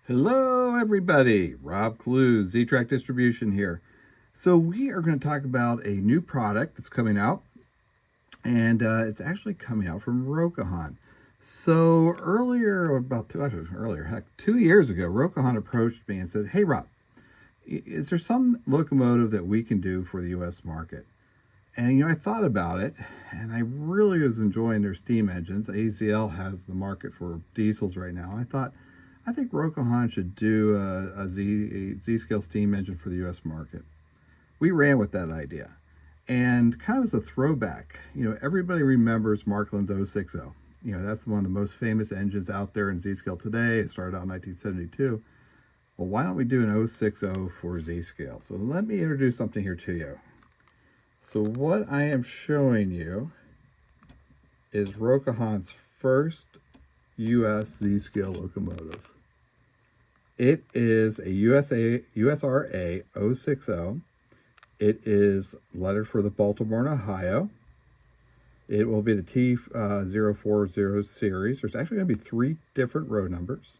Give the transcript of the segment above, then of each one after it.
Hello everybody, Rob Kluz, Ztrack Distribution here. So we are going to talk about a new product that's coming out, and it's actually coming out from Rokuhan. So heck, 2 years ago, Rokuhan approached me and said, "Hey Rob, is there some locomotive that we can do for the U.S. market?" And I thought about it, and I really was enjoying their steam engines. AZL has the market for diesels right now. I think Rokuhan should do a Z-scale steam engine for the U.S. market. We ran with that idea. And kind of as a throwback, everybody remembers Markland's 060. That's one of the most famous engines out there in Z-scale today. It started out in 1972. Well, why don't we do an 060 for Z-scale? So let me introduce something here to you. So what I am showing you is Rokuhan's first U.S. Z-scale locomotive. It is a USRA 060. It is lettered for the Baltimore, Ohio. It will be the T040 series. There's actually going to be 3 different road numbers.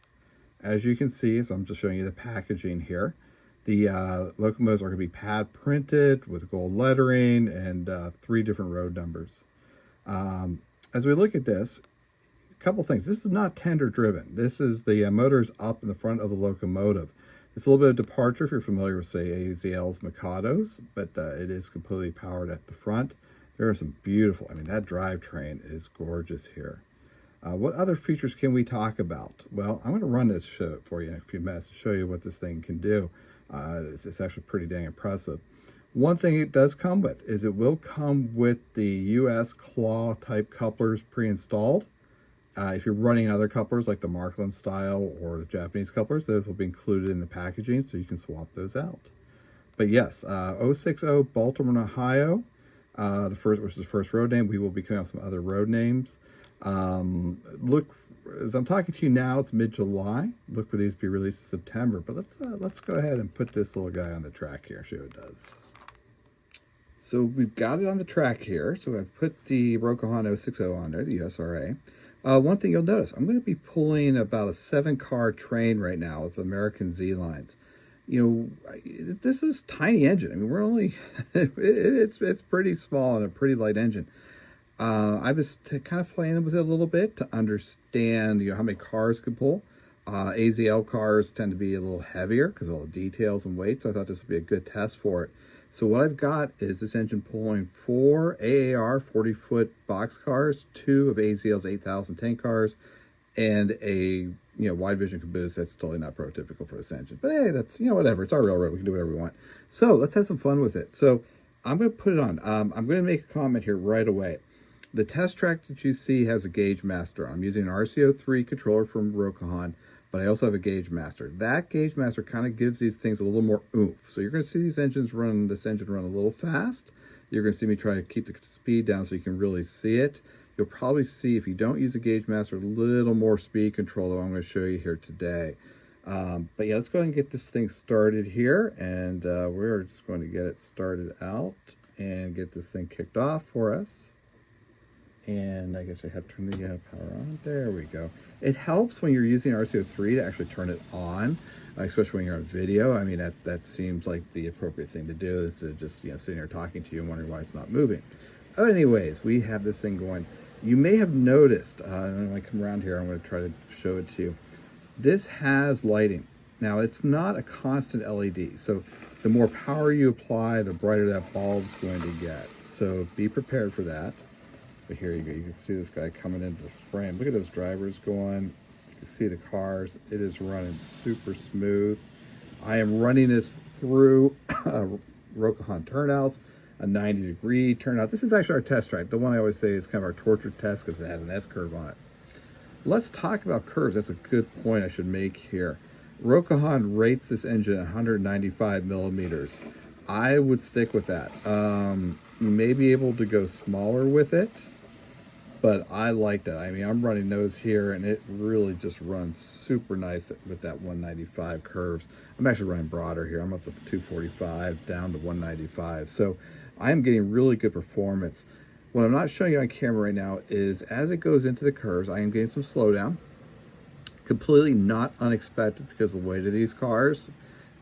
As you can see, so I'm just showing you the packaging here. The locomotives are going to be pad printed with gold lettering and 3 different road numbers. As we look at this, couple things. This is not tender driven. This is the motor's up in the front of the locomotive. It's a little bit of departure if you're familiar with, say, AZL's Mikados, but it is completely powered at the front. There are some beautiful, that drivetrain is gorgeous here. What other features can we talk about? Well, I'm going to run this show for you in a few minutes to show you what this thing can do. It's actually pretty dang impressive. One thing it does come with is it will come with the US claw type couplers pre-installed. If you're running other couplers like the Markland style or the Japanese couplers, those will be included in the packaging, so you can swap those out. But yes, 060 Baltimore, Ohio, which is the first road name. We will be coming out with some other road names. Look, as I'm talking to you now, it's mid-July. Look for these to be released in September. But let's go ahead and put this little guy on the track here and show what it does. So we've got it on the track here. So I've put the Rokuhan 060 on there, the USRA. One thing you'll notice, I'm going to be pulling about a 7-car train right now with American Z lines. This is tiny engine. We're only, it's pretty small and a pretty light engine. I was kind of playing with it a little bit to understand, how many cars could pull. AZL cars tend to be a little heavier because of all the details and weight, so I thought this would be a good test for it. So what I've got is this engine pulling 4 AAR 40-foot box cars, 2 of AZL's 8,000 tank cars, and a wide vision caboose. That's totally not prototypical for this engine. But hey, that's whatever. It's our railroad. We can do whatever we want. So let's have some fun with it. So I'm going to put it on. I'm going to make a comment here right away. The test track that you see has a Gauge Master. I'm using an RCO3 controller from Rokuhan, but I also have a Gauge Master. That Gauge Master kind of gives these things a little more oomph. So you're going to see this engine run a little fast. You're going to see me try to keep the speed down so you can really see it. You'll probably see, if you don't use a Gauge Master, a little more speed control that I'm going to show you here today. But yeah, let's go ahead and get this thing started here. And we're just going to get it started out and get this thing kicked off for us. And I guess I have to turn the power on. There we go. It helps when you're using RCO3 to actually turn it on, especially when you're on video. That seems like the appropriate thing to do, instead of just sitting here talking to you and wondering why it's not moving. But anyways, we have this thing going. You may have noticed, and when I come around here, I'm going to try to show it to you. This has lighting. Now, it's not a constant LED, so the more power you apply, the brighter that bulb's going to get. So be prepared for that. But here you go. You can see this guy coming into the frame. Look at those drivers going. You can see the cars. It is running super smooth. I am running this through Rokuhan turnouts, a 90-degree turnout. This is actually our test track. The one I always say is kind of our torture test because it has an S-curve on it. Let's talk about curves. That's a good point I should make here. Rokuhan rates this engine at 195 millimeters. I would stick with that. You may be able to go smaller with it, but I like that. I'm running those here, and it really just runs super nice with that 195 curves. I'm actually running broader here. I'm up to 245 down to 195. So I'm getting really good performance. What I'm not showing you on camera right now is as it goes into the curves, I am getting some slowdown. Completely not unexpected because of the weight of these cars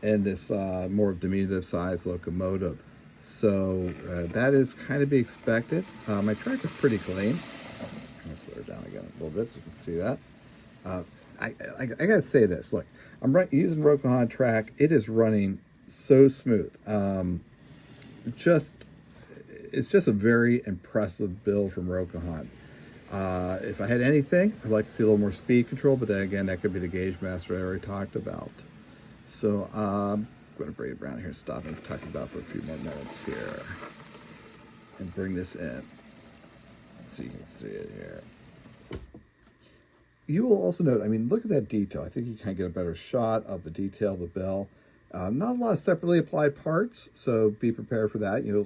and this more diminutive size locomotive. So that is kind of be expected. My track is pretty clean. I'll slow her down again a little bit so you can see that. Uh, I gotta say this. Look, I'm using Rokuhan track. It is running so smooth. Just it's just a very impressive build from Rokuhan. If I had anything, I'd like to see a little more speed control, but then again, that could be the gauge master I already talked about. So I'm going to bring it around here and stop and talk about it for a few more minutes here. And bring this in so you can see it here. You will also note, I mean, look at that detail. I think you kind of get a better shot of the detail of the bell. Not a lot of separately applied parts, so be prepared for that. You'll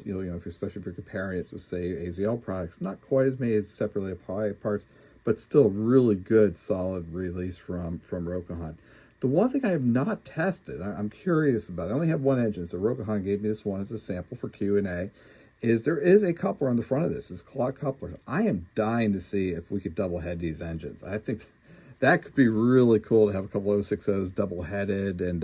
especially if you're comparing it to, say, AZL products, not quite as many as separately applied parts, but still really good, solid release from Rokuhan. The one thing I have not tested, I'm curious about, I only have one engine, so Rokuhan gave me this one as a sample for Q&A, is there is a coupler on the front of this. It's clock coupler. I am dying to see if we could double head these engines. I think that could be really cool to have a couple of 060s double headed and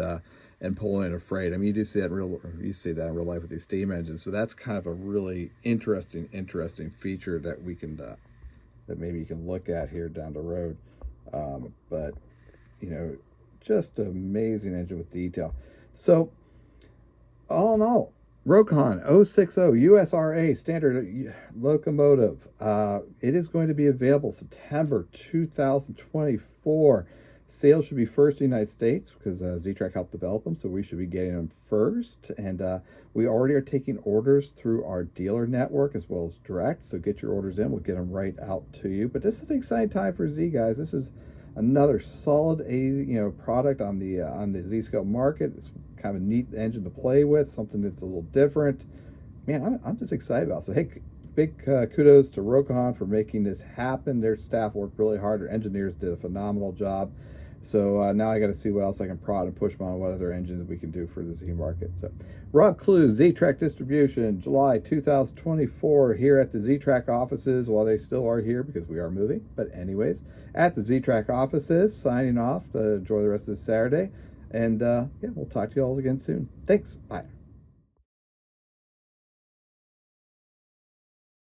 pulling in a freight. I mean, you see that in real life with these steam engines. So that's kind of a really interesting feature that we can that maybe you can look at here down the road. But you know, just an amazing engine with detail. So all in all, Rokuhan 060 USRA standard locomotive. It is going to be available September 2024. Sales should be first in the United States because Ztrack helped develop them, so we should be getting them first. And we already are taking orders through our dealer network as well as direct, so get your orders in. We'll get them right out to you. But this is an exciting time for Z, guys. This is another solid product on the Z-scale market. It's kind of a neat engine to play with, something that's a little different. Man, I'm just excited about it. So hey, big kudos to Rokuhan for making this happen. Their staff worked really hard. Their engineers did a phenomenal job. So now I got to see what else I can prod and push on, what other engines we can do for the Z market. So Rob Kluz, Ztrack Distribution, July 2024, here at the Ztrack offices. Well, they still are here because we are moving. But anyways, at the Ztrack offices, signing off. Enjoy the rest of this Saturday. And yeah, we'll talk to you all again soon. Thanks. Bye.